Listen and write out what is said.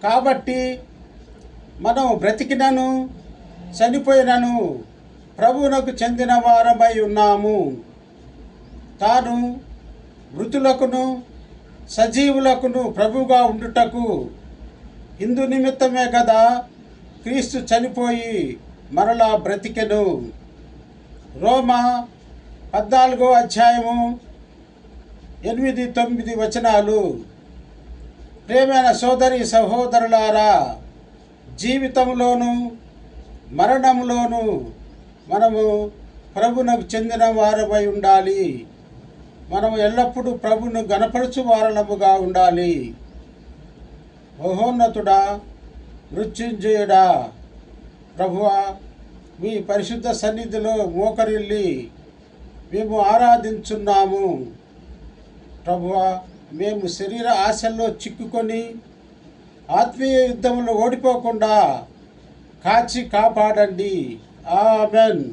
కాబట్టి మనం బ్రతికినను చనిపోయినను ప్రభువునకు చెందిన వారమై ఉన్నాము. తాను మృతులకును సజీవులకును ప్రభువుగా ఉండుటకు ఇందు నిమిత్తమే కదా క్రీస్తు చనిపోయి మరలా బ్రతికెను. రోమా 14వ అధ్యాయము 8-9 వచనాలు. ప్రియమైన సోదరి సహోదరులారా, జీవితంలోను మరణంలోను మనము ప్రభువునకు చెందిన వారమై ఉండాలి. మనము ఎల్లప్పుడూ ప్రభువును గణపరచు వారలముగా ఉండాలి. మహోన్నతుడా, మృత్యుంజయుడా, ప్రభువా, మీ పరిశుద్ధ సన్నిధిలో మోకరిల్లి మేము ఆరాధించున్నాము. ప్రభువా, మేము శరీర ఆశల్లో చిక్కుకొని ఆత్మీయ యుద్ధంలో ఓడిపోకుండా కాచి కాపాడండి. ఆమెన్.